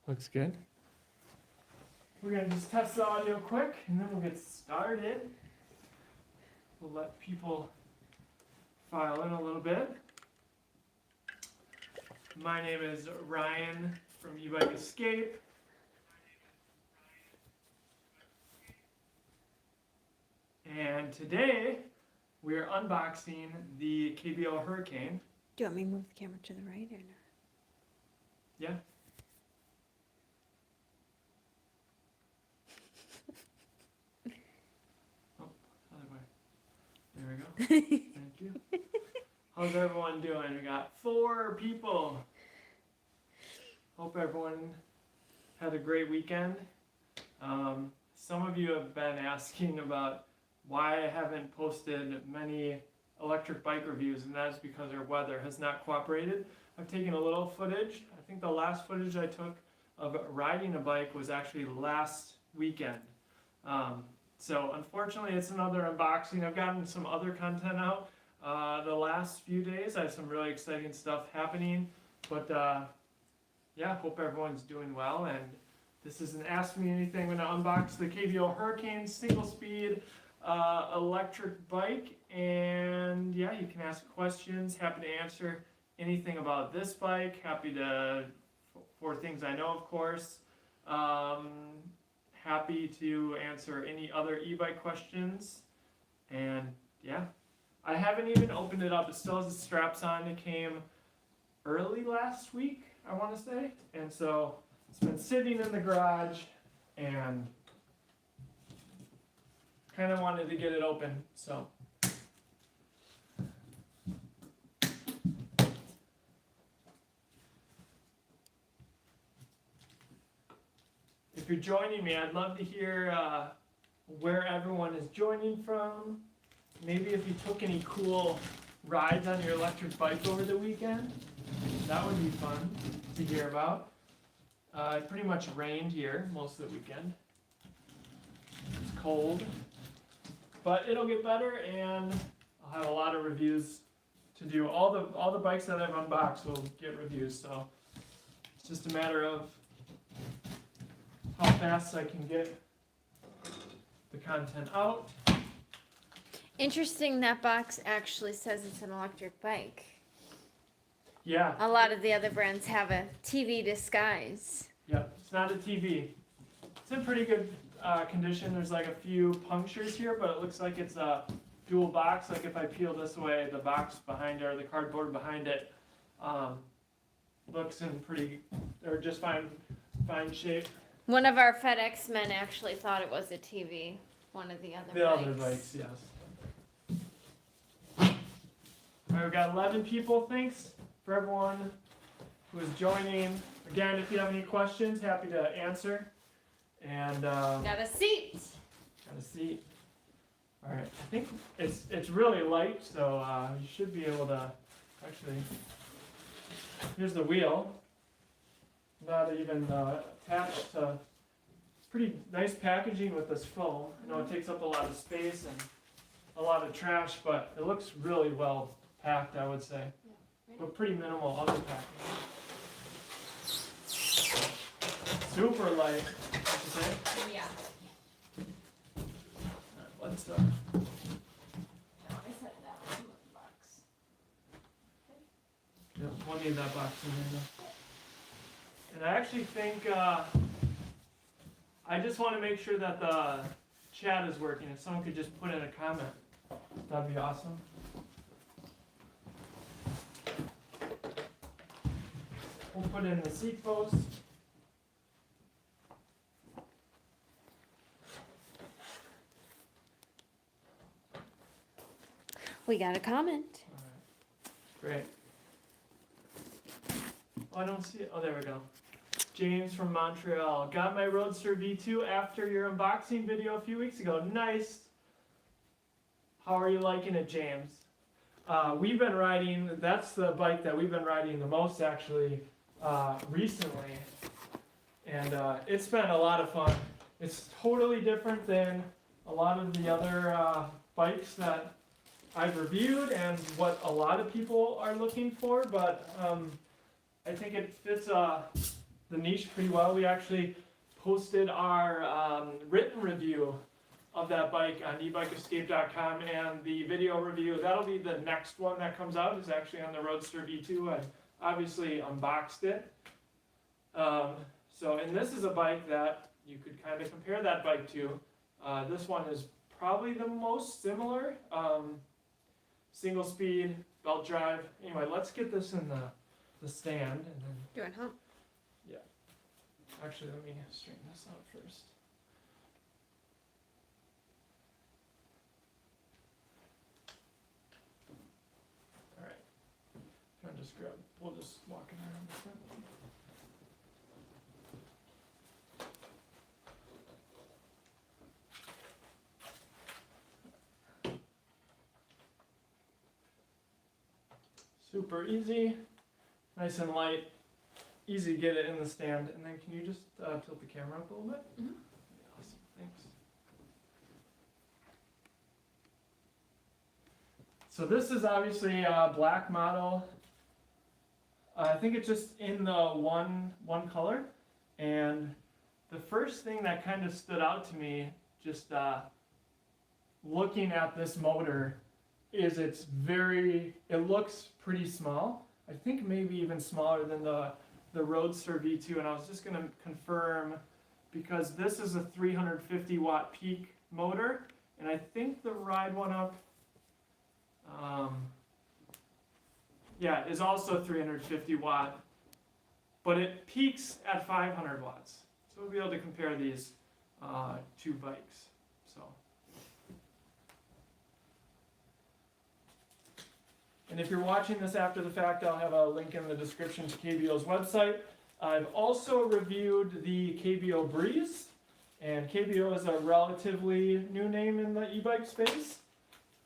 Looks good. We're going to just test the audio quick, and then we'll get started. We'll let people file in a little bit. My name is Ryan from Ebikes I. And today, we're unboxing the KBO Hurricane. Do you want me to move the camera to the right or not? Yeah. Oh, other way. There we go. Thank you. How's everyone doing? We got 4 people. Hope everyone had a great weekend. Some of you have been asking about why I haven't posted many electric bike reviews, and that's because our weather has not cooperated. I've taken a little footage. I think the last footage I took of riding a bike was actually last weekend. So unfortunately it's another unboxing. I've gotten some other content out the last few days. I have some really exciting stuff happening, but yeah, hope everyone's doing well. And this is an Ask Me Anything. I'm going to unbox the KBO Hurricane single speed electric bike, and yeah, you can ask questions. Happy to answer anything about this bike. Happy to, for things I know, of course. Happy to answer any other e-bike questions. And yeah, I haven't even opened it up. It still has the straps on. It came early last week, I want to say, and so it's been sitting in the garage, and kind of wanted to get it open, so. If you're joining me, I'd love to hear where everyone is joining from. Maybe if you took any cool rides on your electric bike over the weekend. That would be fun to hear about. It pretty much rained here most of the weekend. It's cold. But it'll get better, and I'll have a lot of reviews to do. All the bikes that I've unboxed will get reviews, so it's just a matter of how fast I can get the content out. Interesting, that box actually says it's an electric bike. Yeah. A lot of the other brands have a TV disguise. Yeah, it's not a TV. It's in pretty good condition. There's like a few punctures here, but it looks like it's a dual box. Like if I peel this away, the box behind it, or the cardboard behind it, looks in pretty, or just fine shape. One of our FedEx men actually thought it was a TV. One of the other The bikes. other bikes, yes. All right, we've got 11 people. Thanks for everyone who is joining. Again, if you have any questions, happy to answer. And Got a seat. got a seat. All right, I think it's really light, so you should be able to actually. Here's the wheel. Not even attached to. Pretty nice packaging with this foam. I know it takes up a lot of space and a lot of trash, but it looks really well packed, I would say. But pretty minimal other packing. Super light, I should say. Yeah. Alright, let's No, I set that in the box. yeah, we'll need that box in there now. And I actually think I just want to make sure that the chat is working. If someone could just put in a comment, that'd be awesome. We'll put in the seat post. We got a comment. Great. Oh, I don't see it. Oh, there we go. James from Montreal. Got my Roadster V2 after your unboxing video a few weeks ago. Nice. How are you liking it, James? We've been riding, that's the bike that we've been riding the most actually recently. And it's been a lot of fun. It's totally different than a lot of the other bikes that I've reviewed and what a lot of people are looking for, but I think it fits a the niche pretty well. We actually posted our written review of that bike on ebikeescape.com, and the video review, that'll be the next one that comes out, is actually on the Roadster V2. I obviously unboxed it. And this is a bike that you could kind of compare that bike to. This one is probably the most similar. Single speed, belt drive. Anyway, let's get this in the stand and then. Do it home. Yeah. Actually, let me straighten this out first. All right. We'll just walk in around the front. Super easy, nice and light, easy to get it in the stand. And then can you just tilt the camera up a little bit? Mm-hmm. Awesome, thanks. So this is obviously a black model. I think it's just in the one color. And the first thing that kind of stood out to me, just looking at this motor, is it looks pretty small. I think maybe even smaller than the Roadster V2, and I was just going to confirm, because this is a 350 watt peak motor, and I think the Ride One Up is also 350 watt, but it peaks at 500 watts. So we'll be able to compare these two bikes. So. And if you're watching this after the fact, I'll have a link in the description to KBO's website. I've also reviewed the KBO Breeze, and KBO is a relatively new name in the e-bike space.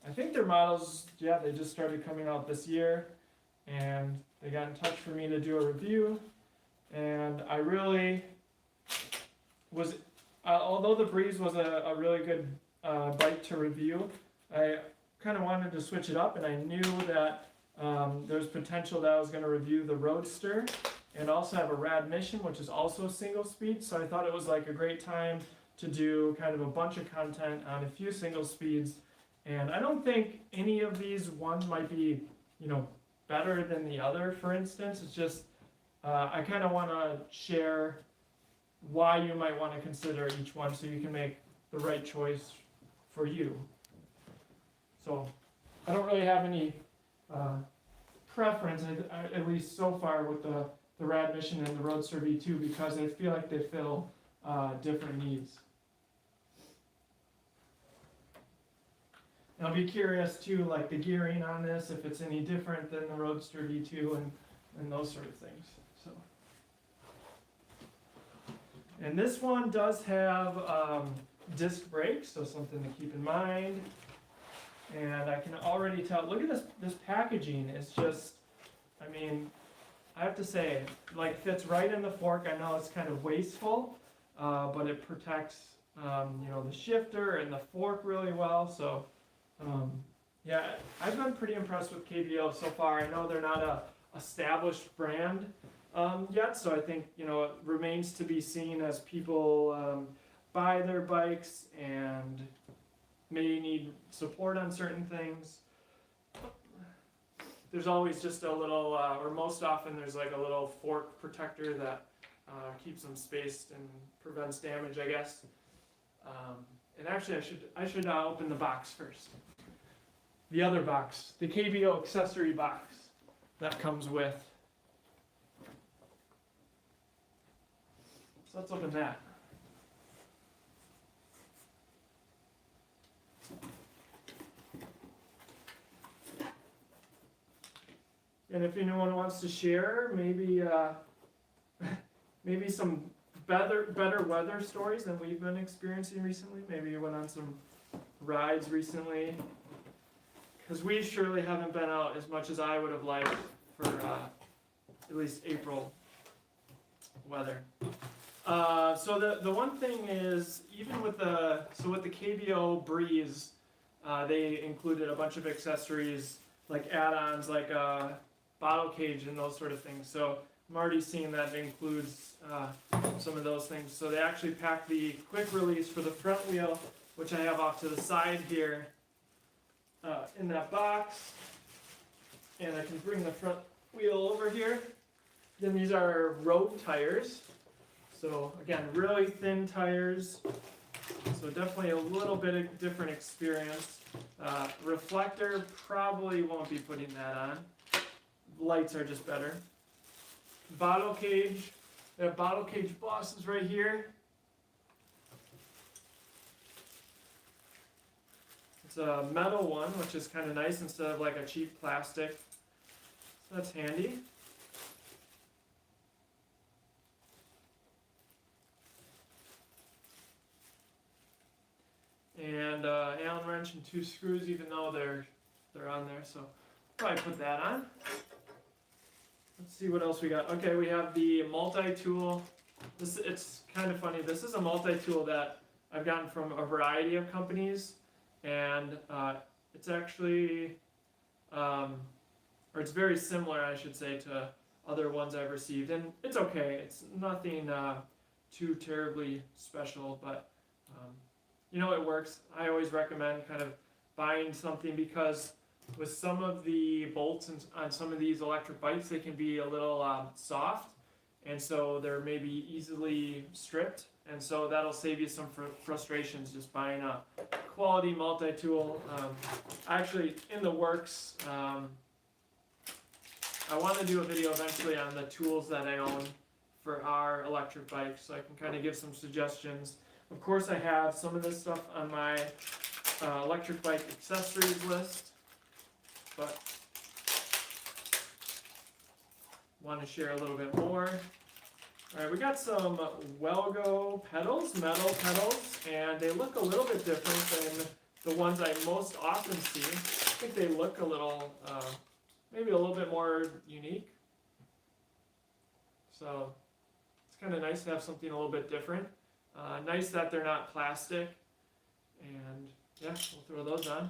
I think their models, they just started coming out this year, and they got in touch for me to do a review, and I really was, although the Breeze was a really good bike to review, I kind of wanted to switch it up, and I knew that there's potential that I was going to review the Roadster and also have a Rad Mission, which is also single speed. So I thought it was like a great time to do kind of a bunch of content on a few single speeds. And I don't think any of these, one might be, better than the other, for instance. It's just I kind of want to share why you might want to consider each one so you can make the right choice for you. So I don't really have any preference, at least so far, with the Rad Mission and the Roadster V2, because I feel like they fill different needs. And I'll be curious too, like the gearing on this, if it's any different than the Roadster V2 and those sort of things. So, and this one does have disc brakes, so something to keep in mind. And I can already tell, look at this packaging. It's just, I have to say, fits right in the fork. I know it's kind of wasteful, but it protects, the shifter and the fork really well. So, I've been pretty impressed with KBO so far. I know they're not a established brand yet, so I think, it remains to be seen as people buy their bikes and may need support on certain things. There's always just a little, or most often there's like a little fork protector that keeps them spaced and prevents damage, I guess. And actually, I should open the box first. The other box, the KBO accessory box that comes with. So let's open that. And if anyone wants to share, maybe some better weather stories than we've been experiencing recently. Maybe you went on some rides recently, because we surely haven't been out as much as I would have liked for at least April weather. So the one thing is, even with the KBO Breeze, they included a bunch of accessories like add-ons, like bottle cage and those sort of things. So I'm already seeing that it includes some of those things. So they actually pack the quick release for the front wheel, which I have off to the side here in that box. And I can bring the front wheel over here. Then these are road tires. So again, really thin tires. So definitely a little bit of different experience. Reflector, probably won't be putting that on. Lights are just better. Bottle cage. We have bottle cage bosses right here. It's a metal one, which is kind of nice instead of like a cheap plastic. So that's handy. And Allen wrench and 2 screws, even though they're on there. So probably put that on. Let's see what else we got. Okay, we have the multi-tool. It's kind of funny. This is a multi-tool that I've gotten from a variety of companies, and it's actually, or it's very similar, I should say, to other ones I've received. And it's okay. It's nothing too terribly special, but you know, it works. I always recommend kind of buying something because with some of the bolts on some of these electric bikes, they can be a little soft, and so they're maybe easily stripped, and so that'll save you some frustrations just buying a quality multi-tool. Actually, in the works, I want to do a video eventually on the tools that I own for our electric bike, so I can kind of give some suggestions. Of course, I have some of this stuff on my electric bike accessories list, but want to share a little bit more. All right, we got some Welgo pedals, metal pedals, and they look a little bit different than the ones I most often see. I think they look a little, maybe a little bit more unique. So it's kind of nice to have something a little bit different. Nice that they're not plastic, and yeah, we'll throw those on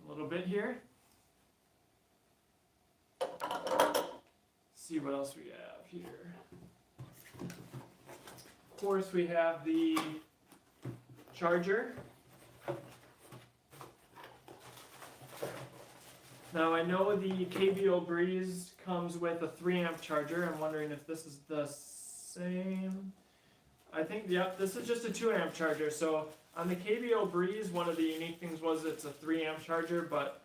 a little bit here. See what else we have here. Of course, we have the charger. Now I know the KBO Breeze comes with a 3-amp charger. I'm wondering if this is the same. I think, yep, this is just a 2-amp charger. So on the KBO Breeze, one of the unique things was it's a 3-amp charger, but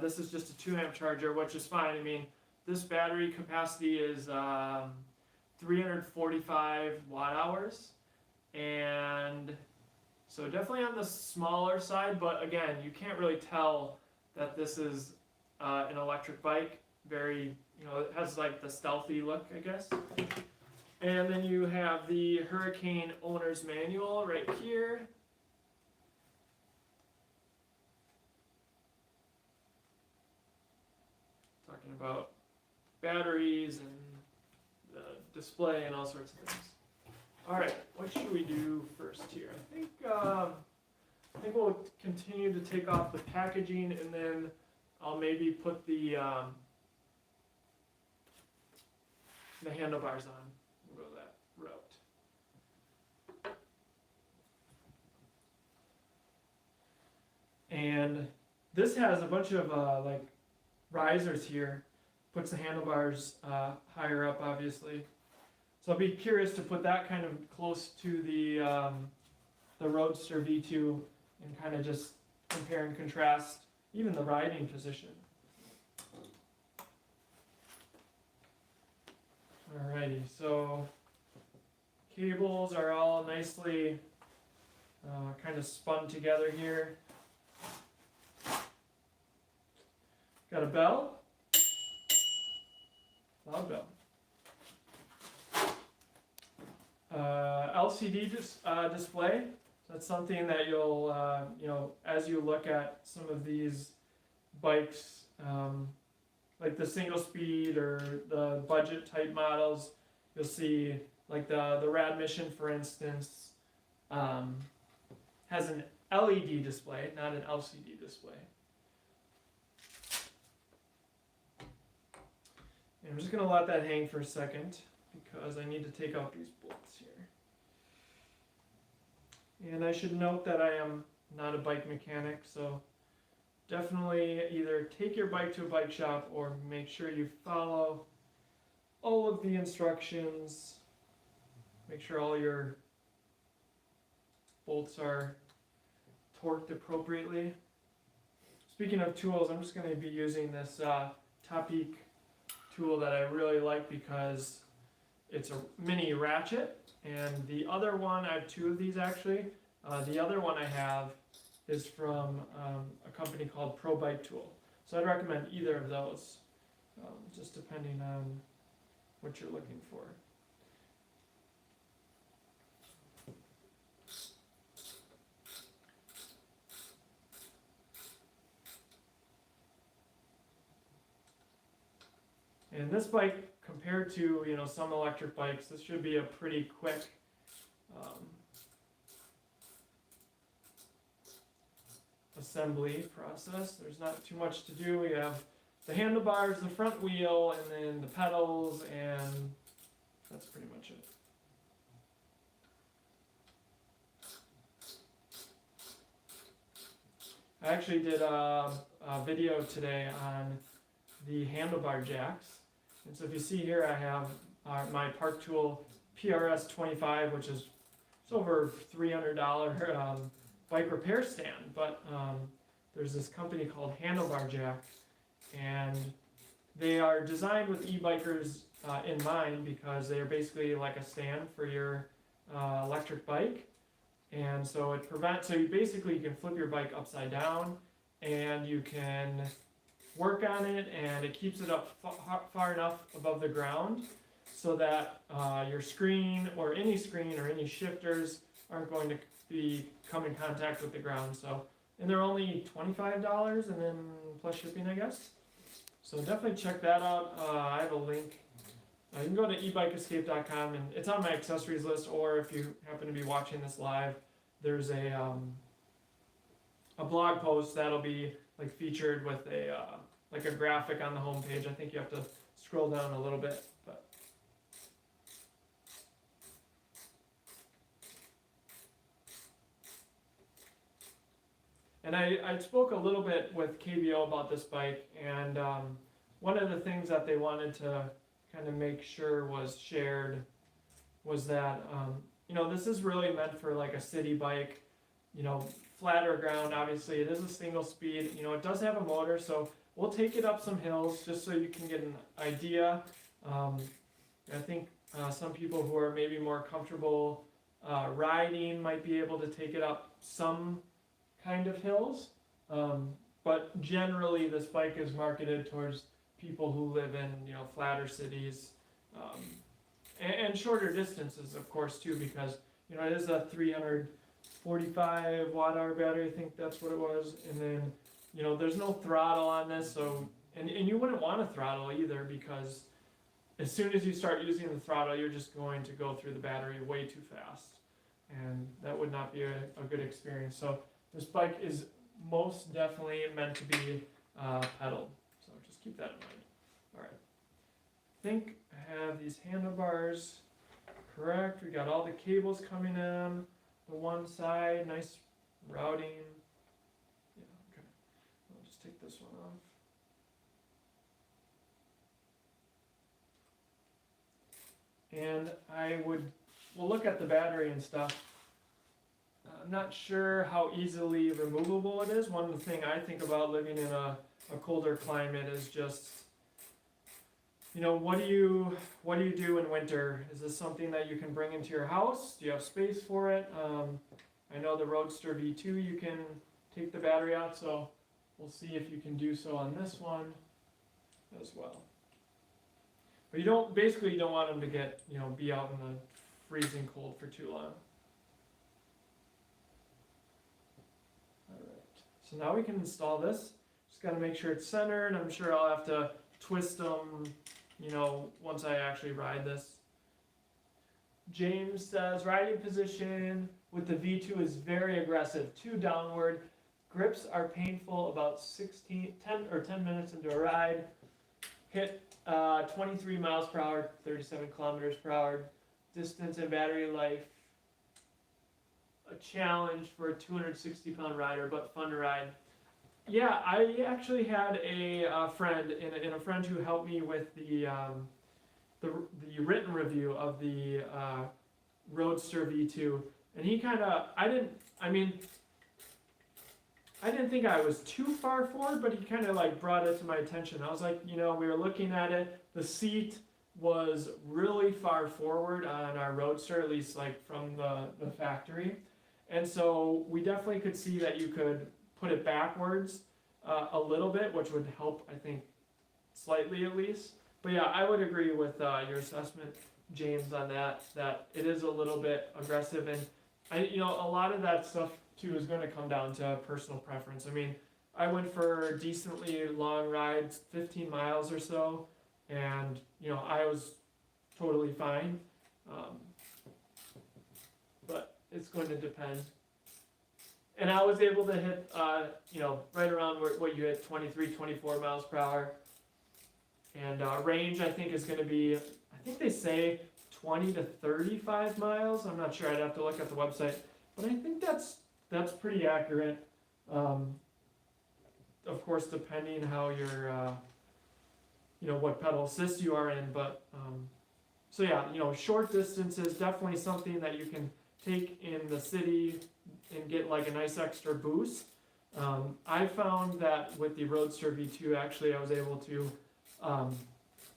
this is just a 2-amp charger, which is fine. I mean, this battery capacity is 345 watt hours, and so definitely on the smaller side, but again, you can't really tell that this is an electric bike. Very, you know, it has like the stealthy look, I guess. And then you have the Hurricane Owner's Manual right here. Talking about batteries and the display and all sorts of things. All right, what should we do first here? I think we'll continue to take off the packaging, and then I'll maybe put the handlebars on. We'll go that route. And this has a bunch of like risers here. Puts the handlebars higher up, obviously. So I'll be curious to put that kind of close to the Roadster V2 and kind of just compare and contrast even the riding position. Alrighty, so cables are all nicely kind of spun together here. Got a bell. Loud bell. LCD display. That's something that you'll, you know, as you look at some of these bikes, like the single speed or the budget type models, you'll see like the Rad Mission, for instance, has an LED display, not an LCD display. And I'm just going to let that hang for a second because I need to take out these bolts here. And I should note that I am not a bike mechanic, so definitely either take your bike to a bike shop or make sure you follow all of the instructions. Make sure all your bolts are torqued appropriately. Speaking of tools, I'm just going to be using this Topic tool that I really like because it's a mini ratchet, and the other one, I have two of these actually. The other one I have is from a company called Pro Bike Tool. So I'd recommend either of those, just depending on what you're looking for. And this bike, compared to some electric bikes, this should be a pretty quick assembly process. There's not too much to do. We have the handlebars, the front wheel, and then the pedals, and that's pretty much it. I actually did a video today on the Handlebar Jacks. And so if you see here, I have my Park Tool PRS 25, which is over $300 bike repair stand. But there's this company called Handlebar Jack, and they are designed with e-bikers in mind because they are basically like a stand for your electric bike. And so it prevents, so you can flip your bike upside down, and you can work on it, and it keeps it up far enough above the ground so that your screen or any shifters aren't going to come in contact with the ground. So, and they're only $25, and then plus shipping, I guess. So definitely check that out. I have a link. You can go to ebikeescape.com, and it's on my accessories list, or if you happen to be watching this live, there's a blog post that'll be like featured with like a graphic on the homepage. I think you have to scroll down a little bit, but and I spoke a little bit with KBO about this bike, and one of the things that they wanted to kind of make sure was shared was that this is really meant for like a city bike, flatter ground. Obviously it is a single speed, it does have a motor, so we'll take it up some hills just so you can get an idea. I think some people who are maybe more comfortable riding might be able to take it up some kind of hills, but generally this bike is marketed towards people who live in flatter cities, and shorter distances, of course, too, because it is a 345 watt-hour battery. I think that's what it was. And then there's no throttle on this, so and you wouldn't want a throttle either, because as soon as you start using the throttle, you're just going to go through the battery way too fast, and that would not be a good experience. So this bike is most definitely meant to be pedaled, so just keep that in mind. All right, I think I have these handlebars correct. We got all the cables coming in the one side, nice routing. Yeah, okay. I'll just take this one off. And we'll look at the battery and stuff. I'm not sure how easily removable it is. One thing I think about living in a colder climate is just, what do you do in winter? Is this something that you can bring into your house? Do you have space for it? I know the Roadster V2, you can take the battery out, so we'll see if you can do so on this one as well. But you don't want them to get, be out in the freezing cold for too long. Alright, so now we can install this. Just got to make sure it's centered. I'm sure I'll have to twist them, once I actually ride this. James says, riding position with the V2 is very aggressive. 2 downward. Grips are painful about 10 minutes into a ride. Hit 23 miles per hour, 37 kilometers per hour. Distance and battery life, a challenge for a 260-pound rider, but fun to ride. Yeah, I actually had a friend and a friend who helped me with the written review of the Roadster V2, and he kind of, I didn't think I was too far forward, but he kind of like brought it to my attention. I was like, we were looking at it, the seat was really far forward on our Roadster, at least like from the factory, and so we definitely could see that you could put it backwards a little bit, which would help, I think, slightly at least. But yeah, I would agree with your assessment, James, on that it is a little bit aggressive, and a lot of that stuff too is going to come down to personal preference. I mean, I went for decently long rides, 15 miles or so, and I was totally fine. But it's going to depend. And I was able to hit, right around what you hit, 23, 24 miles per hour. And range, I think, is going to be, I think they say 20 to 35 miles. I'm not sure. I'd have to look at the website. But I think that's pretty accurate. Of course, depending how your, what pedal assist you are in. But, so yeah, short distance is definitely something that you can take in the city and get like a nice extra boost. I found that with the Roadster V2, actually, I was able to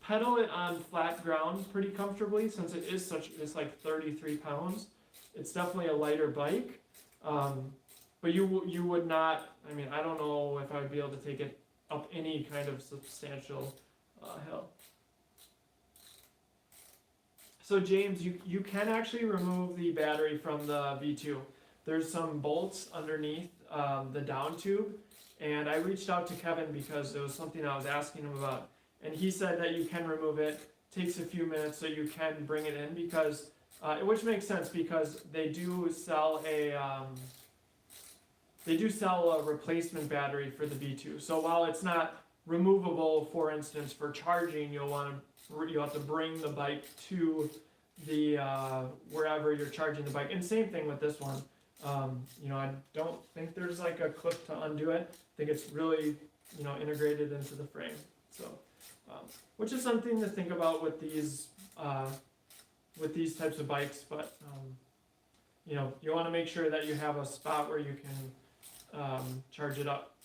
pedal it on flat ground pretty comfortably, since it's like 33 pounds. It's definitely a lighter bike, but you would not, I don't know if I would be able to take it up any kind of substantial hill. So James, you can actually remove the battery from the V2. There's some bolts underneath the down tube, and I reached out to Kevin because it was something I was asking him about, and he said that you can remove it. Takes a few minutes, so you can bring it in, because which makes sense, because they do sell a replacement battery for the V2. So while it's not removable, for instance, for charging, you have to bring the bike to the wherever you're charging the bike. And same thing with this one. I don't think there's like a clip to undo it. I think it's really, integrated into the frame. So, which is something to think about with these types of bikes. But you want to make sure that you have a spot where you can charge it up.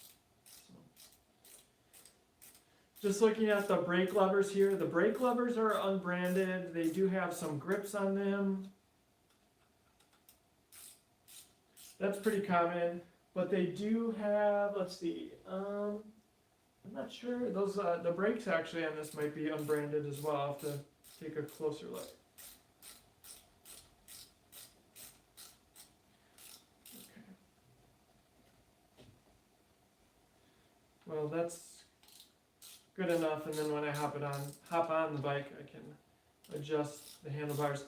Just looking at the brake levers here, the brake levers are unbranded. They do have some grips on them. That's pretty common, but they do have, let's see, I'm not sure. Those the brakes actually on this might be unbranded as well. I'll have to take a closer look. Okay. Well, that's good enough, and then when I hop on the bike, I can adjust the handlebars.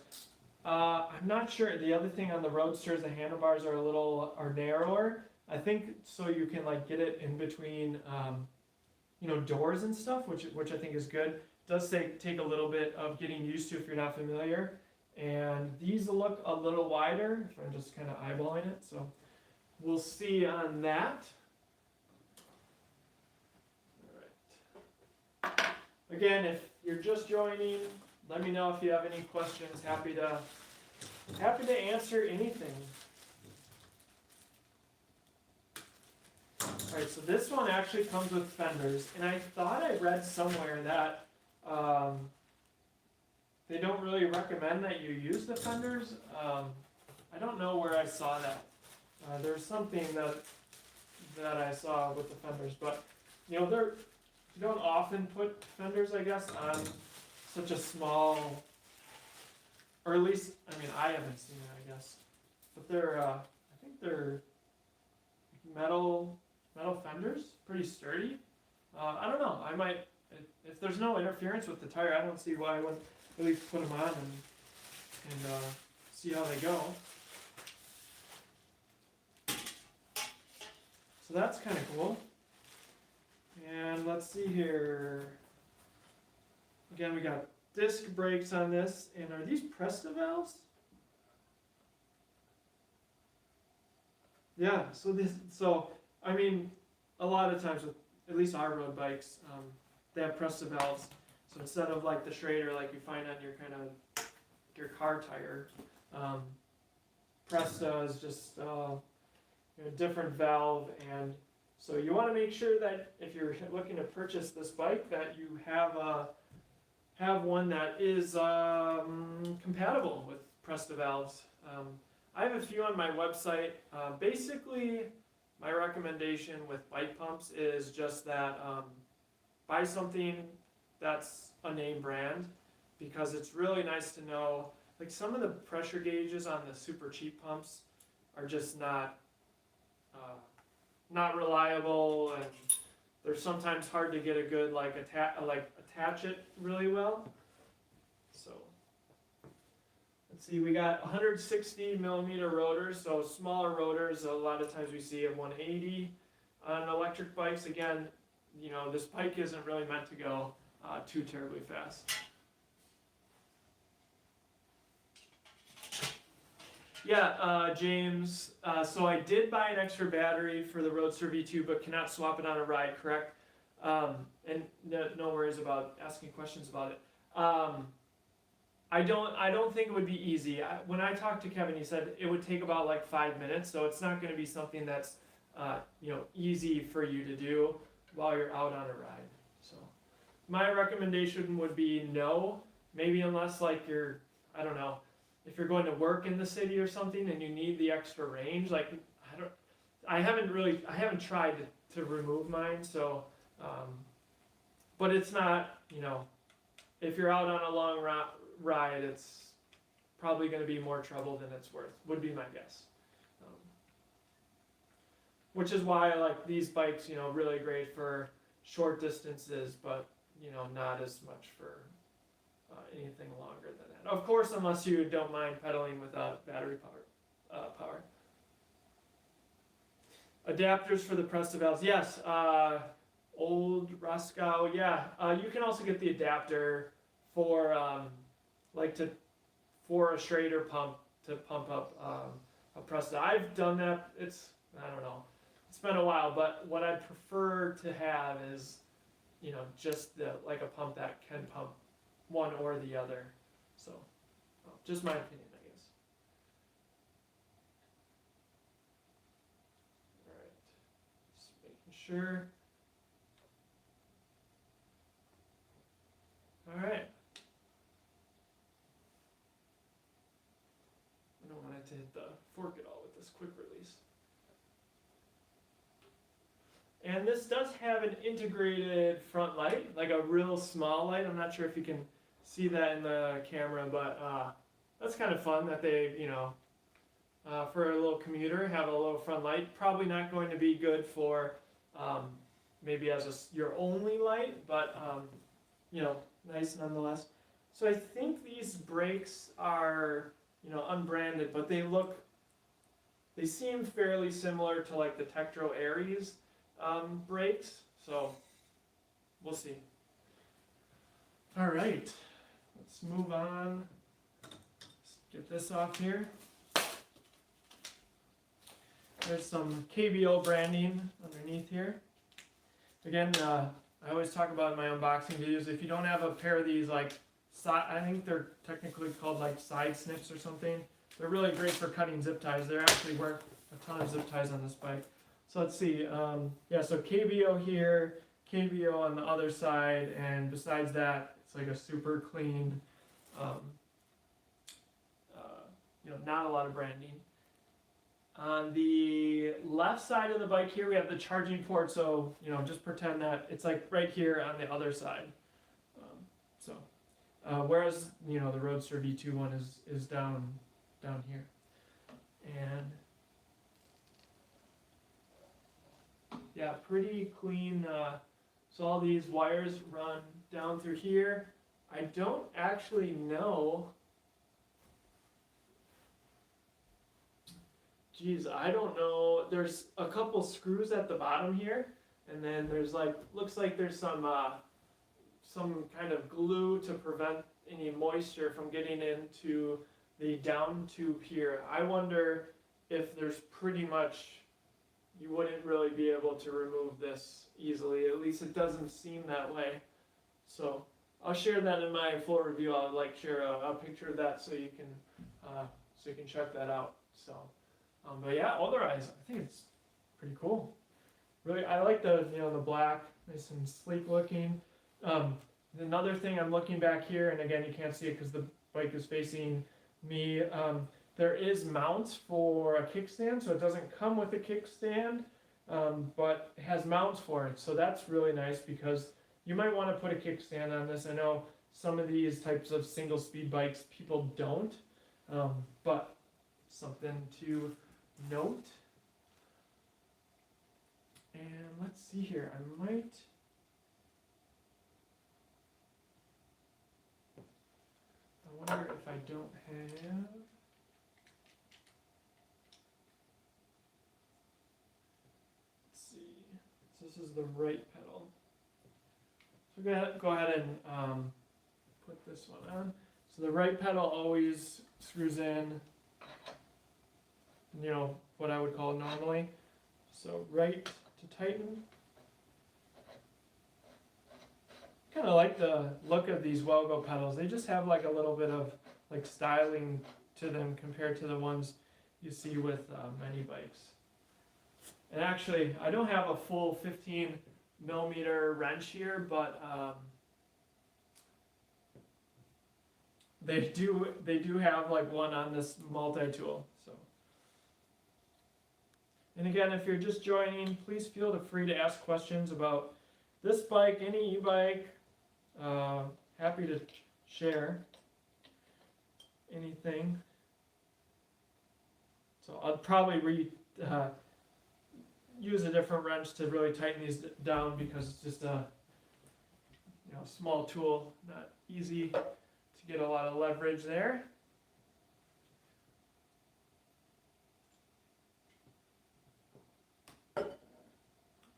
I'm not sure. The other thing on the Roadsters, the handlebars are narrower. I think so you can like get it in between, doors and stuff, which I think is good. It does take a little bit of getting used to if you're not familiar. And these look a little wider if I'm just kind of eyeballing it. So we'll see on that. Again, if you're just joining, let me know if you have any questions. Happy to answer anything. All right, so this one actually comes with fenders, and I thought I read somewhere that they don't really recommend that you use the fenders. I don't know where I saw that. There's something that I saw with the fenders, but you don't often put fenders, I guess, on such a small, or at least, I haven't seen it, I guess. But I think they're metal fenders, pretty sturdy. I don't know, I might, if there's no interference with the tire, I don't see why I wouldn't at least put them on and see how they go. So that's kind of cool. And let's see here. Again, we got disc brakes on this, and are these Presta valves? Yeah, so I mean, a lot of times with at least our road bikes, they have Presta valves. So instead of like the Schrader, like you find on your kind of your car tire, Presta is just a different valve, and so you want to make sure that if you're looking to purchase this bike, that you have one that is compatible with Presta valves. I have a few on my website. Basically, my recommendation with bike pumps is just that buy something that's a name brand, because it's really nice to know, like some of the pressure gauges on the super cheap pumps are just not reliable, and they're sometimes hard to get a good attach it really well. So let's see, we got 160 millimeter rotors, so smaller rotors. A lot of times we see at 180 on electric bikes. Again, this bike isn't really meant to go too terribly fast. Yeah, James, so I did buy an extra battery for the Roadster V2, but cannot swap it on a ride, correct? And no worries about asking questions about it. I don't think it would be easy. When I talked to Kevin, he said it would take about like 5 minutes, so it's not going to be something that's easy for you to do while you're out on a ride. So my recommendation would be no, maybe unless like you're, I don't know, if you're going to work in the city or something and you need the extra range. Like I haven't tried to remove mine, so but it's not, if you're out on a long ride, it's probably going to be more trouble than it's worth, would be my guess. Which is why I like these bikes, really great for short distances, but not as much for anything longer than that. Of course, unless you don't mind pedaling without battery power. Adapters for the Presta valves, yes. Old Roscoe, yeah. You can also get the adapter for for a Schrader pump to pump up a Presta. I've done that. I don't know. It's been a while, but what I prefer to have is, just like a pump that can pump one or the other. So, just my opinion, I guess. All right, just making sure. All right. I don't want it to hit the fork at all with this quick release. And this does have an integrated front light, like a real small light. I'm not sure if you can see that in the camera, but that's kind of fun that they, for a little commuter, have a little front light. Probably not going to be good for maybe as your only light, but nice nonetheless. So I think these brakes are, unbranded, but they seem fairly similar to like the Tektro Aries brakes. So we'll see. All right, let's move on. Let's get this off here. There's some KBO branding underneath here. Again, I always talk about in my unboxing videos, if you don't have a pair of these, like, I think they're technically called like side snips or something. They're really great for cutting zip ties. There actually weren't a ton of zip ties on this bike. So let's see, so KBO here, KBO on the other side, and besides that, it's like a super clean, not a lot of branding. On the left side of the bike here, we have the charging port, so, just pretend that it's like right here on the other side. Whereas, the Roadster V2 one is down here. And yeah, pretty clean. So all these wires run down through here. I don't actually know. Geez, I don't know. There's a couple screws at the bottom here, and then there's looks like there's some some kind of glue to prevent any moisture from getting into the down tube here. I wonder if there's pretty much, you wouldn't really be able to remove this easily. At least it doesn't seem that way. So I'll share that in my full review. I'll share a picture of that so you can check that out. So, but yeah, otherwise I think it's pretty cool. Really, I like the the black, nice and sleek looking. Another thing, I'm looking back here, and again you can't see it because the bike is facing me. There is mounts for a kickstand, so it doesn't come with a kickstand, but it has mounts for it. So that's really nice because you might want to put a kickstand on this. I know some of these types of single speed bikes people don't, but something to note. And let's see here, I wonder if I don't have, let's see, so this is the right pedal. So go ahead and put this one on. So the right pedal always screws in, what I would call normally. So right to tighten. Kind of like the look of these Welgo pedals. They just have like a little bit of like styling to them compared to the ones you see with many bikes. And actually, I don't have a full 15 millimeter wrench here, but they do have like one on this multi-tool. So, and again, if you're just joining, please feel free to ask questions about this bike, any e-bike. Happy to share anything. So I'll probably use a different wrench to really tighten these down because it's just a small tool, not easy to get a lot of leverage there.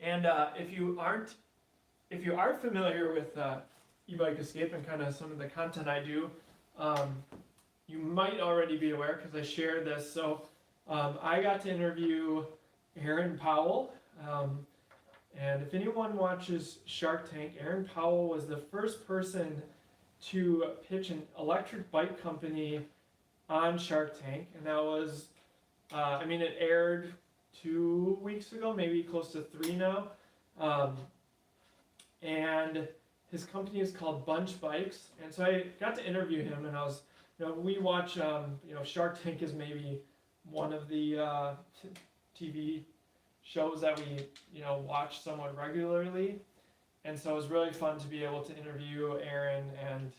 And if you are familiar with e-bike escape and kind of some of the content I do, you might already be aware because I shared this. So I got to interview Aaron Powell, and if anyone watches Shark Tank, Aaron Powell was the first person to pitch an electric bike company on Shark Tank, and that was, it aired 2 weeks ago, maybe close to 3 now, and his company is called Bunch Bikes, and so I got to interview him, and I was, we watch, Shark Tank is maybe one of the TV shows that we, watch somewhat regularly, and so it was really fun to be able to interview Aaron and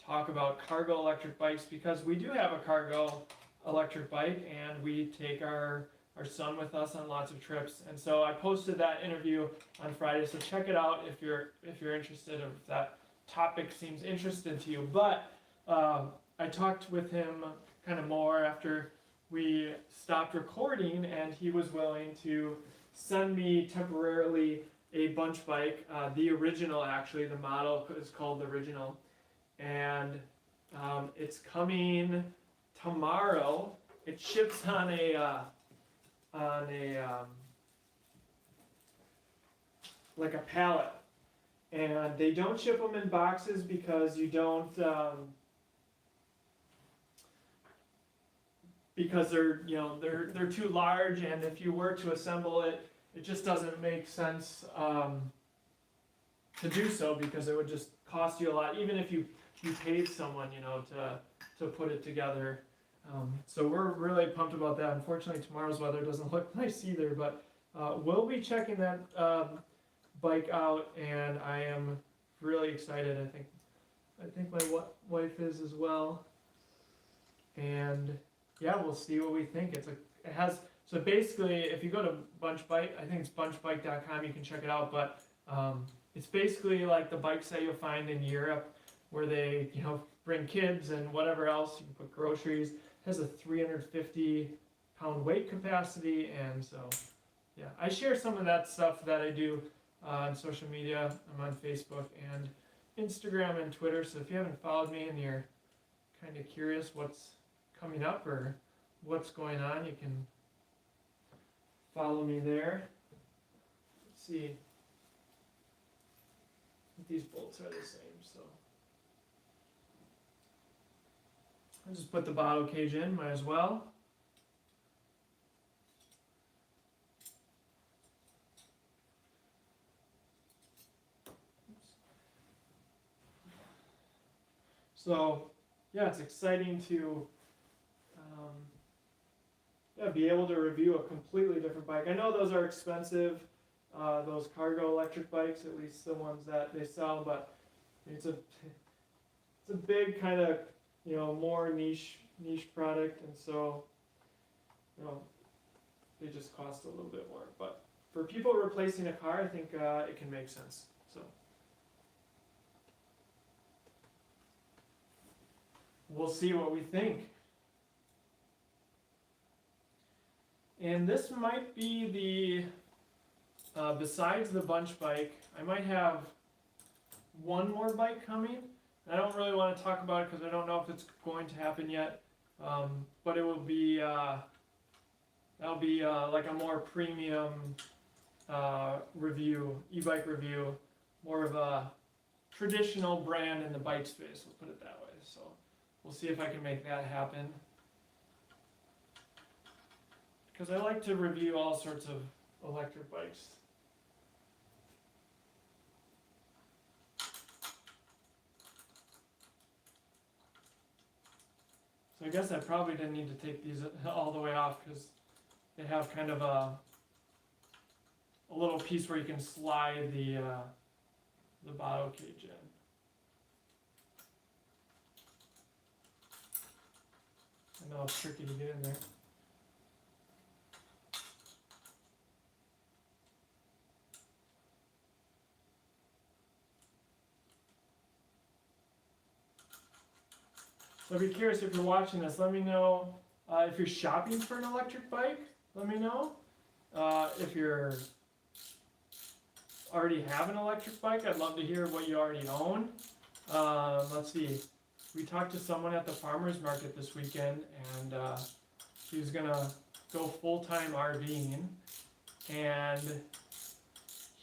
talk about cargo electric bikes, because we do have a cargo electric bike, and we take our son with us on lots of trips. And so I posted that interview on Friday, so check it out if you're interested, or if that topic seems interesting to you. But I talked with him kind of more after we stopped recording, and he was willing to send me temporarily a Bunch bike, the original actually, the model is called the original, and it's coming tomorrow. It ships on a like a pallet, and they don't ship them in boxes because you don't because they're too large, and if you were to assemble it, it just doesn't make sense to do so, because it would just cost you a lot, even if you paid someone to put it together. So we're really pumped about that. Unfortunately, tomorrow's weather doesn't look nice either, but we'll be checking that bike out, and I am really excited. I think my wife is as well, and yeah, we'll see what we think. So basically, if you go to Bunch Bike, I think it's bunchbike.com, you can check it out, but it's basically like the bikes that you'll find in Europe, where they bring kids and whatever else, you can put groceries. It has a 350-pound weight capacity, and so yeah, I share some of that stuff that I do on social media. I'm on Facebook, and Instagram and Twitter, so if you haven't followed me and you're kind of curious what's coming up or what's going on, you can follow me there. Let's see. These bolts are the same, so I'll just put the bottle cage in, might as well. So, yeah, it's exciting to be able to review a completely different bike. I know those are expensive, those cargo electric bikes, at least the ones that they sell, but it's a big kind of, more niche product, and so, they just cost a little bit more. But for people replacing a car, I think it can make sense. So. We'll see what we think. And this might be the, besides the bunch bike, I might have one more bike coming. I don't really want to talk about it because I don't know if it's going to happen yet. But it will be, that'll be like a more premium review, e-bike review, more of a traditional brand in the bike space, we'll put it that way. So. We'll see if I can make that happen. Because I like to review all sorts of electric bikes. So I guess I probably didn't need to take these all the way off because they have kind of a little piece where you can slide the bottle cage in. I know it's tricky to get in there. So I'd be curious if you're watching this, let me know if you're shopping for an electric bike, let me know. If you're already have an electric bike, I'd love to hear what you already own. Let's see. We talked to someone at the farmer's market this weekend, and he was gonna go full-time RVing, and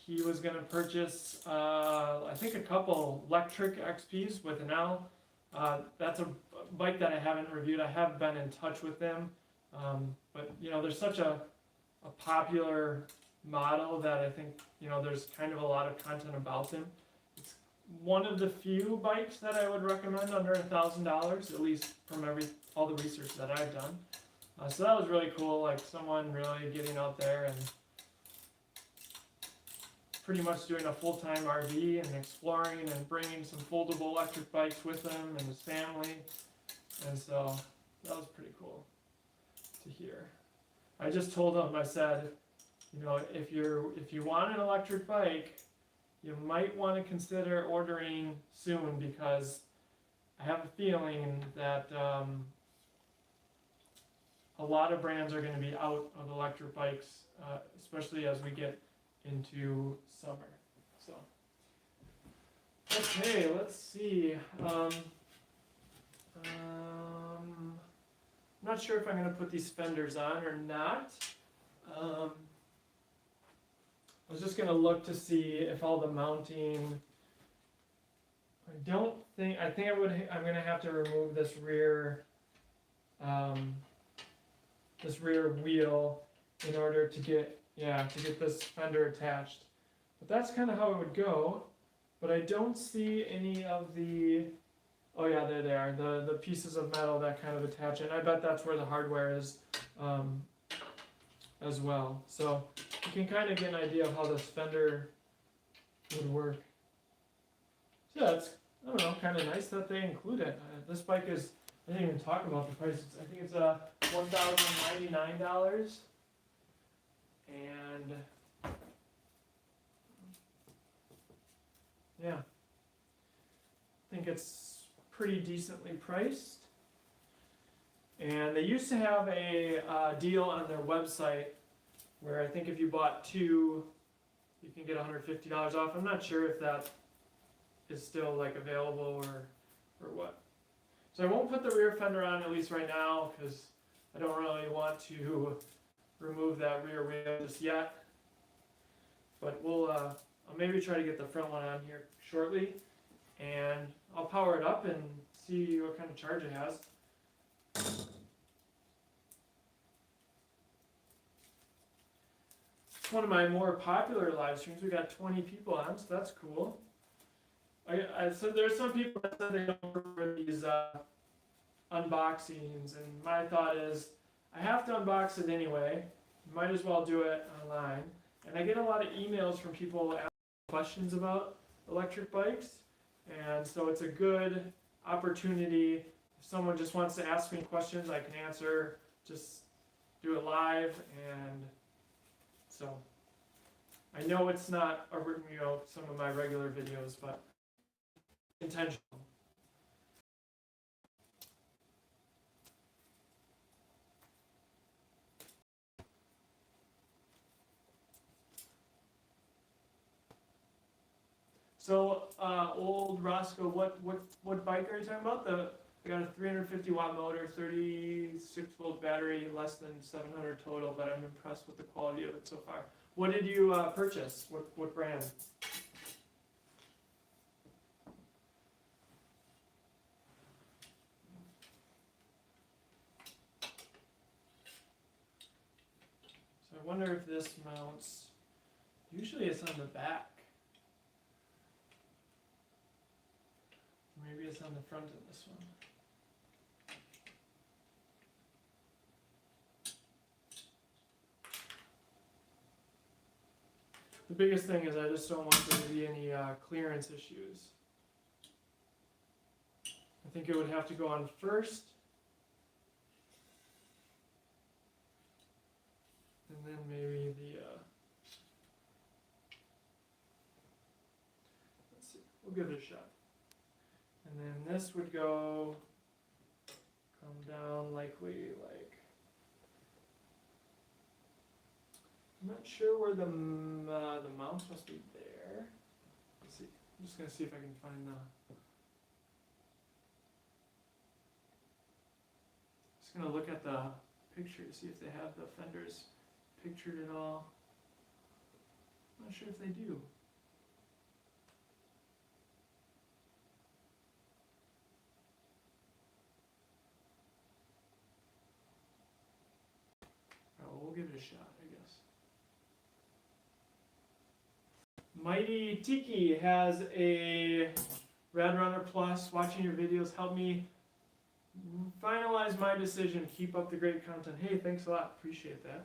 he was gonna purchase, I think, a couple electric XPs with an L. That's a bike that I haven't reviewed. I have been in touch with them, but there's such a popular model that I think there's kind of a lot of content about them. One of the few bikes that I would recommend under $1,000, at least from all the research that I've done. So that was really cool, like someone really getting out there and pretty much doing a full-time RV and exploring and bringing some foldable electric bikes with him and his family. And so that was pretty cool to hear. I just told him, I said, if you want an electric bike, you might want to consider ordering soon because I have a feeling that a lot of brands are going to be out of electric bikes, especially as we get into summer. So, okay, let's see. I'm not sure if I'm going to put these fenders on or not. I was just going to look to see if all the mounting, I'm going to have to remove this rear wheel in order to get this fender attached. But that's kind of how it would go. But I don't see any of the, oh yeah, there they are, the pieces of metal that kind of attach it. And I bet that's where the hardware is as well. So you can kind of get an idea of how this fender would work. So yeah, it's, I don't know, kind of nice that they include it. This bike is, I didn't even talk about the price. I think it's $1,099. And yeah, I think it's pretty decently priced. And they used to have a deal on their website where I think if you bought two, you can get $150 off. I'm not sure if that is still like available or what. So I won't put the rear fender on, at least right now, because I don't really want to remove that rear wheel just yet. But I'll maybe try to get the front one on here shortly, and I'll power it up and see what kind of charge it has. It's one of my more popular live streams. We got 20 people on, so that's cool. So there's some people that said they don't prefer these unboxings, and my thought is I have to unbox it anyway. Might as well do it online. And I get a lot of emails from people asking questions about electric bikes, and so it's a good opportunity. If someone just wants to ask me questions, I can answer. Just do it live, and so I know it's not some of my regular videos, but intentional. So, old Roscoe, what bike are you talking about? I got a 350 watt motor, 36 volt battery, less than 700 total, but I'm impressed with the quality of it so far. What did you purchase? What brand? So I wonder if this mounts. Usually it's on the back. Maybe it's on the front of this one. The biggest thing is I just don't want there to be any clearance issues. I think it would have to go on first. And then maybe let's see, we'll give it a shot. And then this would come down likely like, I'm not sure where the mounts must be there. Let's see, I'm just gonna see if I can find just gonna look at the picture to see if they have the fenders pictured at all. I'm not sure if they do. We'll give it a shot, I guess. Mighty Tiki has a Rad Runner Plus. Watching your videos helped me finalize my decision. Keep up the great content. Hey, thanks a lot. Appreciate that.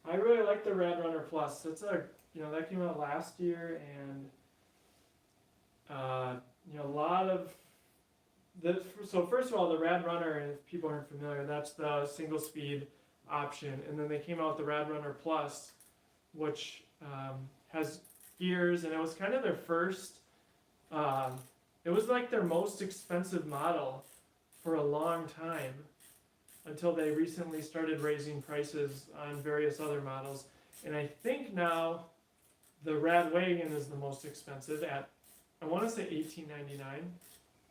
I really like the Rad Runner Plus. It's that came out last year, and a lot of so first of all, the Rad Runner, if people aren't familiar, that's the single speed option, and then they came out with the Rad Runner Plus, which has gears, and it was kind of their first. It was like their most expensive model for a long time, until they recently started raising prices on various other models, and I think now the Rad Wagon is the most expensive at, I want to say $18.99.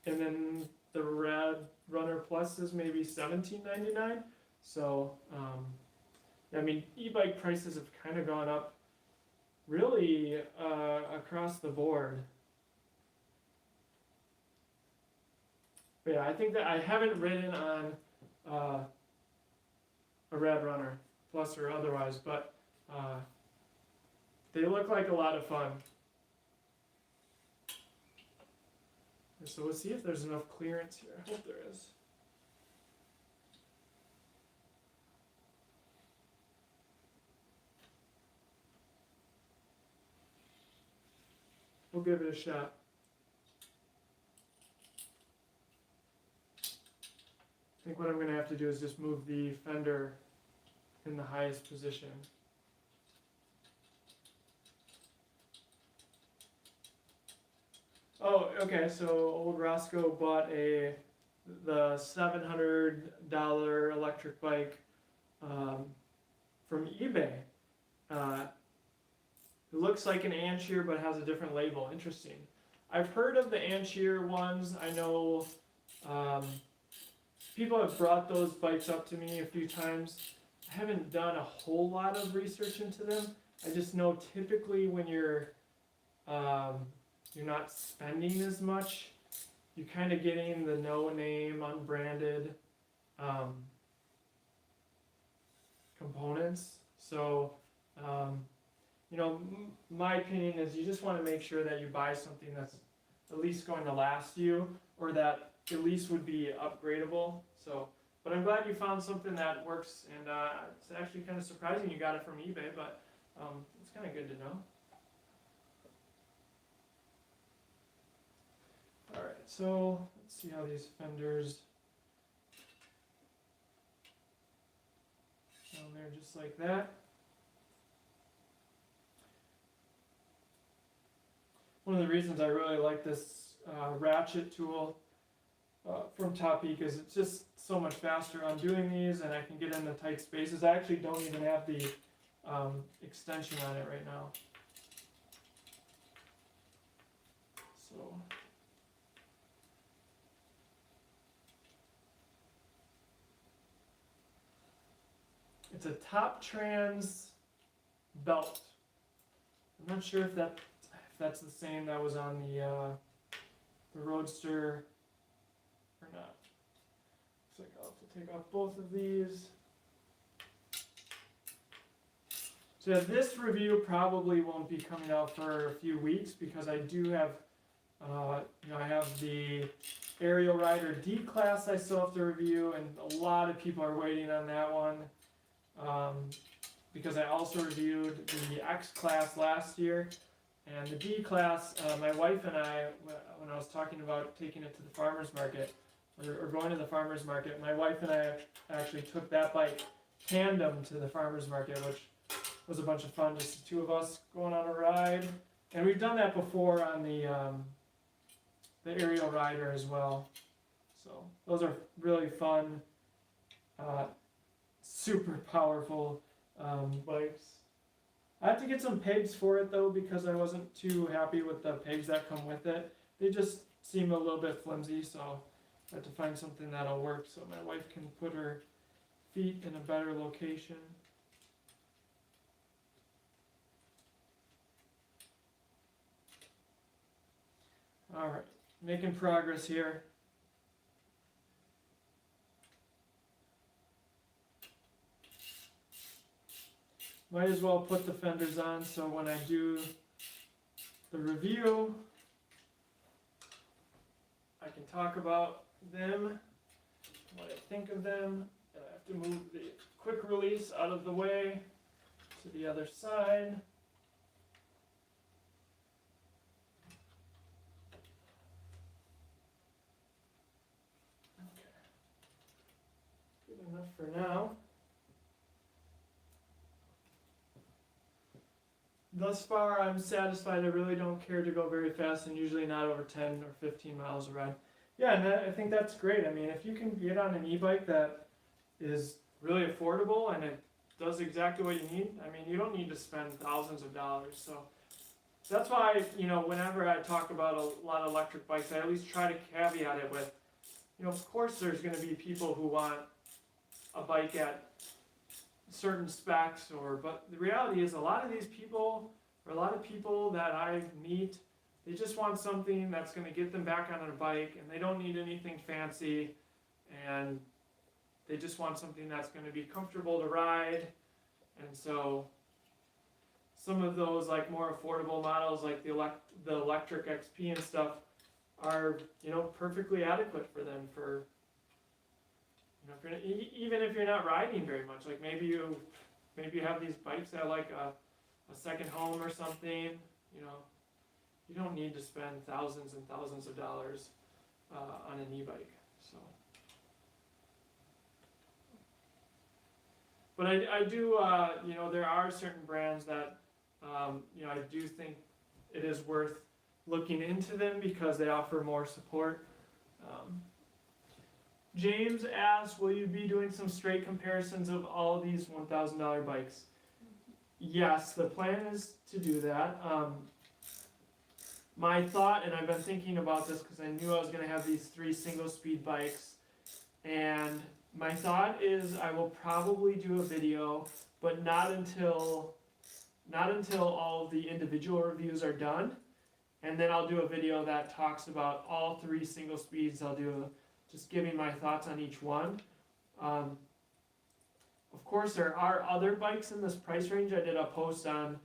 And then the Rad Runner Plus is maybe $17.99. So, e-bike prices have kind of gone up really across the board. But yeah, I think that I haven't ridden on a Rad Runner Plus or otherwise, but they look like a lot of fun. So let's see if there's enough clearance here. I hope there is. We'll give it a shot. I think what I'm going to have to do is just move the fender in the highest position. Oh, okay, so old Roscoe bought the $700 electric bike from eBay. It looks like an Ancheer but has a different label. Interesting. I've heard of the Ancheer ones. I know people have brought those bikes up to me a few times. I haven't done a whole lot of research into them. I just know typically when you're not spending as much, you're kind of getting the no-name, unbranded components. So, my opinion is you just want to make sure that you buy something that's at least going to last you, or that at least would be upgradable. So, but I'm glad you found something that works, and it's actually kind of surprising you got it from eBay, but it's kind of good to know. Alright, so let's see how these fenders down there, just like that. One of the reasons I really like this ratchet tool from Top Peak is it's just so much faster on doing these, and I can get into tight spaces. I actually don't even have the extension on it right now. So it's a Top Trans belt. I'm not sure if that's the same that was on the Roadster or not. Looks like I'll have to take off both of these. So yeah, this review probably won't be coming out for a few weeks because I do have, I have the Aerial Rider D-Class I still have to review, and a lot of people are waiting on that one. Because I also reviewed the X-Class last year, and the D-Class, my wife and I, when I was talking about taking it to the farmer's market, or going to the farmer's market, my wife and I actually took that bike tandem to the farmer's market, which was a bunch of fun, just the two of us going on a ride. And we've done that before on the Aerial Rider as well. So those are really fun, super powerful bikes. I have to get some pegs for it though, because I wasn't too happy with the pegs that come with it. They just seem a little bit flimsy, so I have to find something that'll work so my wife can put her feet in a better location. Alright, making progress here. Might as well put the fenders on so when I do the review, I can talk about them, what I think of them, and I have to move the quick release out of the way to the other side. Okay. Good enough for now. Thus far, I'm satisfied. I really don't care to go very fast, and usually not over 10 or 15 miles a ride. Yeah, and I think that's great. I mean, if you can get on an e-bike that is really affordable and it does exactly what you need, I mean, you don't need to spend thousands of dollars. So that's why, whenever I talk about a lot of electric bikes, I at least try to caveat it with, of course there's going to be people who want a bike at certain specs, but the reality is a lot of people that I meet, they just want something that's going to get them back on a bike, and they don't need anything fancy, and they just want something that's going to be comfortable to ride. And so some of those like more affordable models like the electric XP and stuff are perfectly adequate for them for even if you're not riding very much. Like maybe you have these bikes that are like a second home or something. You don't need to spend thousands and thousands of dollars on an e-bike. So, but I do there are certain brands that I do think it is worth looking into them because they offer more support. James asks, will you be doing some straight comparisons of all these $1,000 bikes? yes, the plan is to do that. My thought, and I've been thinking about this because I knew I was going to have these 3 single speed bikes, and my thought is I will probably do a video, but not until all of the individual reviews are done, and then I'll do a video that talks about all 3 single speeds. I'll do just giving my thoughts on each one. Of course, there are other bikes in this price range. I did a post on,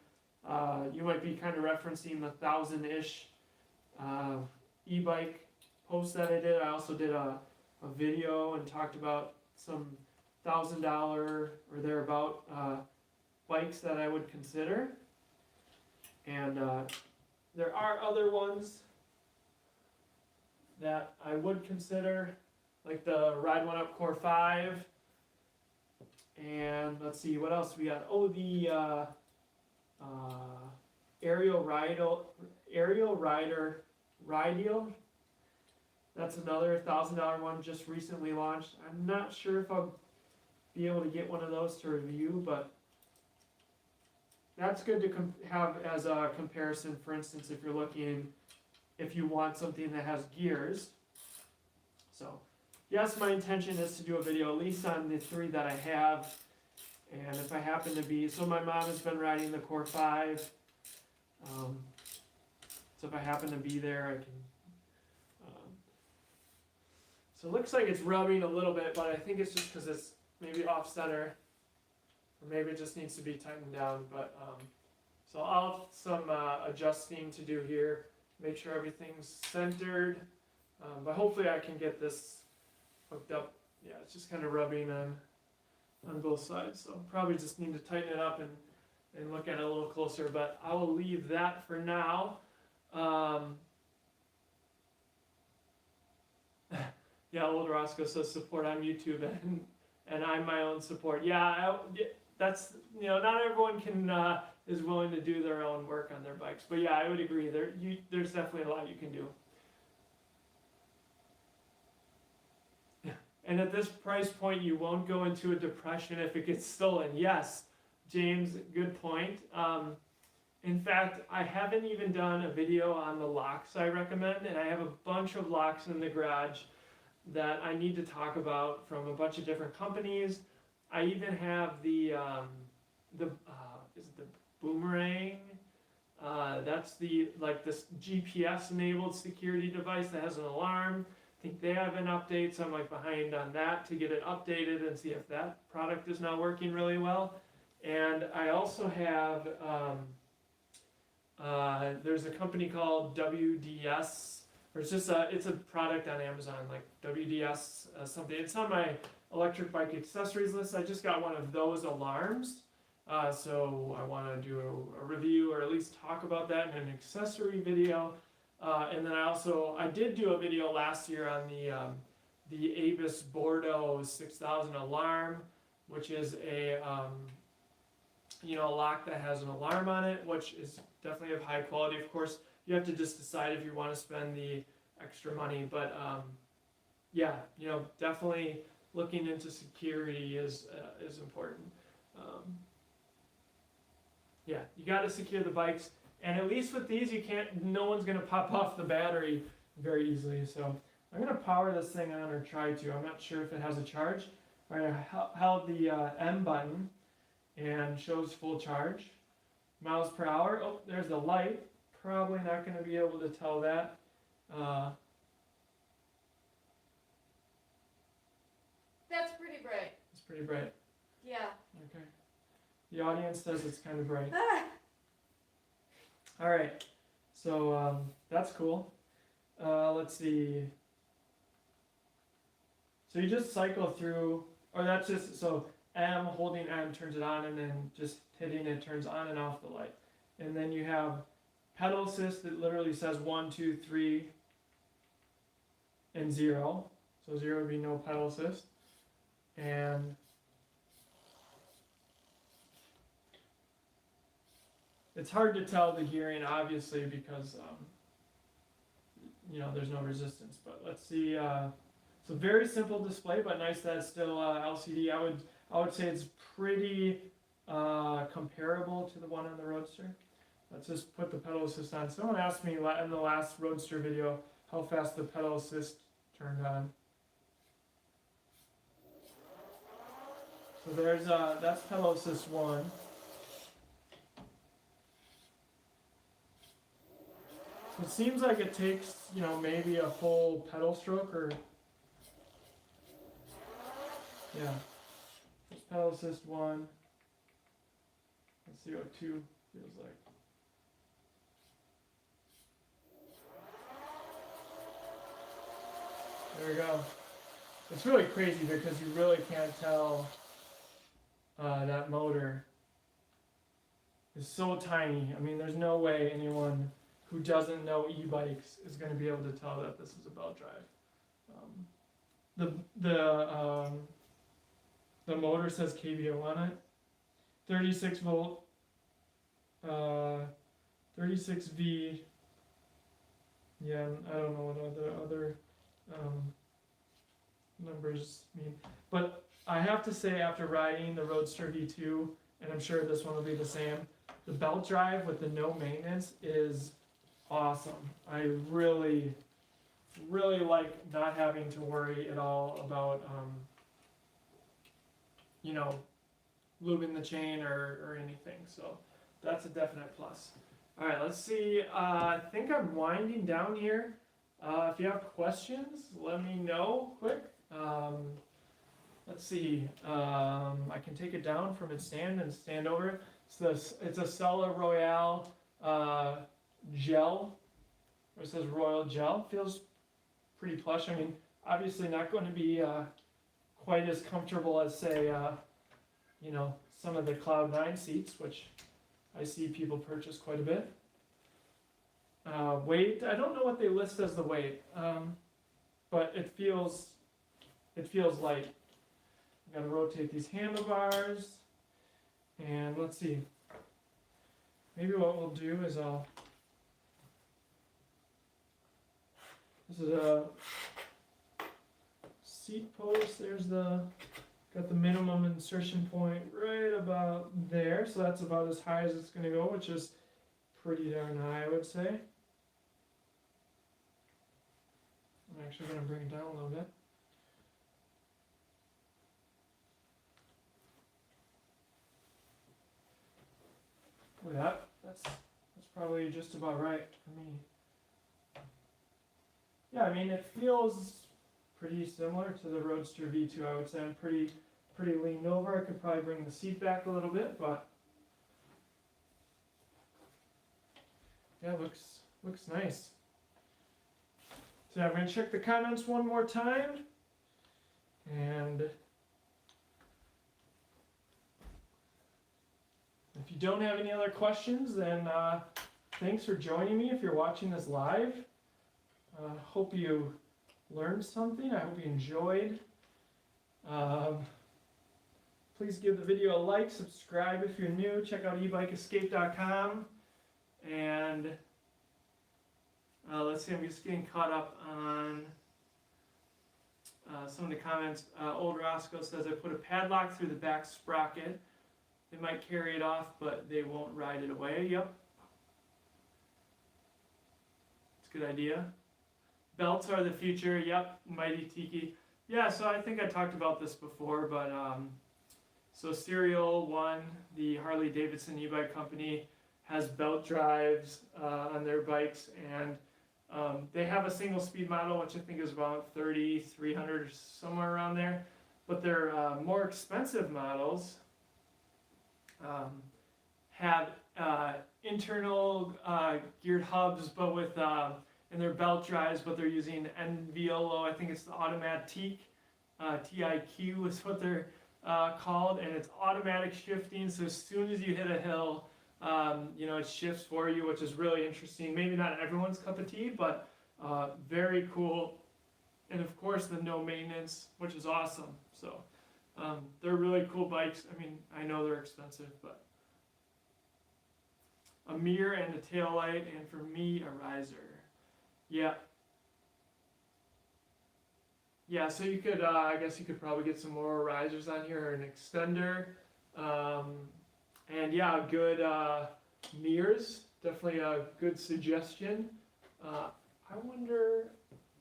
you might be kind of referencing the 1,000-ish e-bike post that I did. I also did a video and talked about some $1,000 or thereabout bikes that I would consider. And there are other ones that I would consider, like the Ride One Up Core 5. And let's see, what else we got? Oh, the Aerial Rider Rideal. That's another $1,000 one just recently launched. I'm not sure if I'll be able to get one of those to review, but that's good to have as a comparison. For instance, if you want something that has gears. So yes, my intention is to do a video at least on the 3 that I have, and if I happen to be, so my mom has been riding the Core 5, so if I happen to be there, I can, so it looks like it's rubbing a little bit, but I think it's just because it's maybe off center, or maybe it just needs to be tightened down, but, so I'll have some adjusting to do here, make sure everything's centered, but hopefully I can get this hooked up. Yeah, it's just kind of rubbing on both sides, so probably just need to tighten it up and look at it a little closer, but I will leave that for now. Yeah, Old Roscoe says support on YouTube, and I'm my own support. Yeah, that's, not everyone is willing to do their own work on their bikes, but yeah, I would agree, there's definitely a lot you can do. And at this price point, you won't go into a depression if it gets stolen. Yes, James, good point. In fact, I haven't even done a video on the locks I recommend, and I have a bunch of locks in the garage that I need to talk about from a bunch of different companies. I even have is it the Boomerang? That's this GPS-enabled security device that has an alarm. I think they have an update, so I'm behind on that to get it updated and see if that product is now working really well. And I also have, there's a company called WDS, or it's a product on Amazon, like WDS something. It's on my electric bike accessories list. I just got one of those alarms, so I want to do a review, or at least talk about that in an accessory video. And then I did do a video last year on the Avis Bordeaux 6000 alarm, which is a lock that has an alarm on it, which is definitely of high quality. Of course, you have to just decide if you want to spend the extra money, but yeah, definitely looking into security is important. Yeah, you got to secure the bikes. And at least with these, no one's going to pop off the battery very easily. So I'm going to power this thing on, or try to. I'm not sure if it has a charge. All right, I held the M button and shows full charge. Miles per hour. Oh, there's the light. Probably not going to be able to tell that. That's pretty bright. It's pretty bright. Yeah. Okay. The audience says it's kind of bright. All right, so that's cool. Let's see. So you just cycle through, or that's just, so M, holding M turns it on, and then just hitting it turns on and off the light. And then you have pedal assist that literally says 1, 2, 3, and 0. So 0 would be no pedal assist. And it's hard to tell the gearing, obviously, because there's no resistance. But let's see. It's a very simple display, but nice that it's still LCD. I would say it's pretty comparable to the one on the Roadster. Let's just put the pedal assist on. Someone asked me in the last Roadster video how fast the pedal assist turned on. So there's that's pedal assist 1. So it seems like it takes, you know, maybe a full pedal stroke or yeah. There's pedal assist 1. Let's see what 2 feels like. There we go. It's really crazy because you really can't tell that motor is so tiny. I mean, there's no way anyone who doesn't know e-bikes is going to be able to tell that this is a belt drive. The motor says KBO on it. 36 volt, 36V. Yeah, I don't know what other numbers mean, but I have to say, after riding the Roadster V2, and I'm sure this one will be the same, the belt drive with the no maintenance is awesome. I really like not having to worry at all about you know, lubing the chain or anything, so that's a definite plus. All right, let's see. I think I'm winding down here. If you have questions, let me know quick. Let's see. I can take it down from its stand and stand over it. It's a Stella Royale gel. It says Royal Gel. Feels pretty plush. I mean, obviously not going to be quite as comfortable as, say, you know, some of the Cloud 9 seats, which I see people purchase quite a bit. Weight, I don't know what they list as the weight, but it feels light. I'm gonna rotate these handlebars, and let's see. Maybe what we'll do is this is a seat post. There's got the minimum insertion point right about there, so that's about as high as it's gonna go, which is pretty darn high, I would say. I'm actually going to bring it down a little bit. Look at that. That's probably just about right for me. Yeah, I mean, it feels pretty similar to the Roadster V2, I would say. I'm pretty leaned over. I could probably bring the seat back a little bit, but yeah, looks nice. So I'm going to check the comments one more time, and if you don't have any other questions, then thanks for joining me if you're watching this live. Hope you learned something. I hope you enjoyed. Please give the video a like, subscribe if you're new, check out ebikeescape.com, and let's see, I'm just getting caught up on some of the comments. Old Roscoe says, I put a padlock through the back sprocket. They might carry it off, but they won't ride it away. Yep. It's a good idea. Belts are the future. Yep. Mighty Tiki. Yeah, so I think I talked about this before, but so Serial 1, the Harley Davidson e-bike company, has belt drives on their bikes, and they have a single speed model, which I think is about $3,300, somewhere around there. But their more expensive models have internal geared hubs, but with in their belt drives, but they're using NVOLO. I think it's the Automatique, TIQ is what they're called, and it's automatic shifting. So as soon as you hit a hill, you know, it shifts for you, which is really interesting. Maybe not everyone's cup of tea, but very cool. And of course, the no maintenance, which is awesome. So they're really cool bikes. I mean, I know they're expensive, but a mirror and a tail light, and for me, a riser. Yeah. Yeah, so you could, I guess you could probably get some more risers on here, or an extender. And yeah, good mirrors, definitely a good suggestion. I wonder,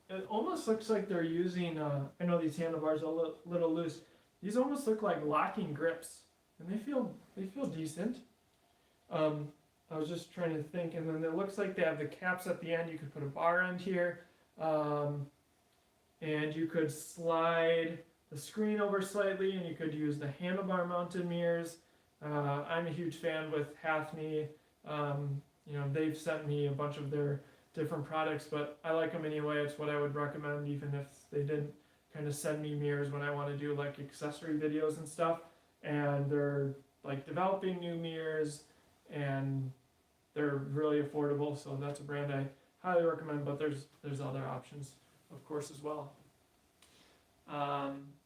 it almost looks like they're using, I know these handlebars are a little loose. These almost look like locking grips, and they feel decent. I was just trying to think, and then it looks like they have the caps at the end. You could put a bar end here, and you could slide the screen over slightly, and you could use the handlebar mounted mirrors. I'm a huge fan with Hathney. You know, they've sent me a bunch of their different products, but I like them anyway. It's what I would recommend, even if they didn't kind of send me mirrors when I want to do like accessory videos and stuff. And they're like developing new mirrors, and they're really affordable, so that's a brand I highly recommend. But there's other options, of course, as well.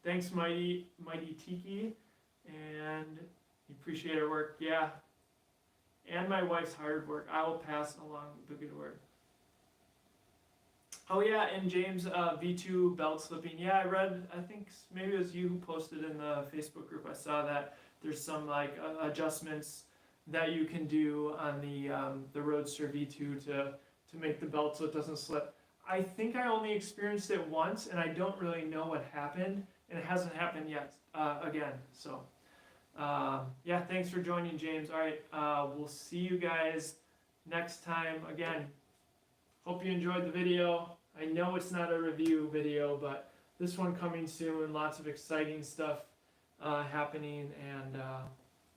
Thanks, Mighty Tiki, and appreciate her work. Yeah, and my wife's hard work. I will pass along the good word. Oh yeah, and James, V2 belt slipping. Yeah, I read. I think maybe it was you who posted in the Facebook group. I saw that there's some like adjustments that you can do on the Roadster V2 to make the belt so it doesn't slip. I think I only experienced it once, and I don't really know what happened, and it hasn't happened yet again. So yeah, thanks for joining, James. All right, we'll see you guys next time. Again, hope you enjoyed the video. I know it's not a review video, but this one coming soon. Lots of exciting stuff happening, and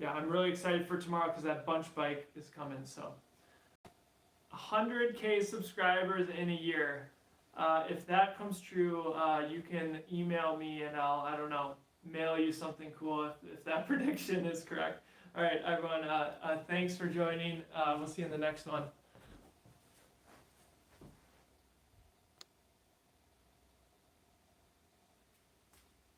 yeah, I'm really excited for tomorrow because that bunch bike is coming. So 100K subscribers in a year. If that comes true, you can email me and I don't know, mail you something cool if that prediction is correct. All right, everyone, thanks for joining. We'll see you in the next one.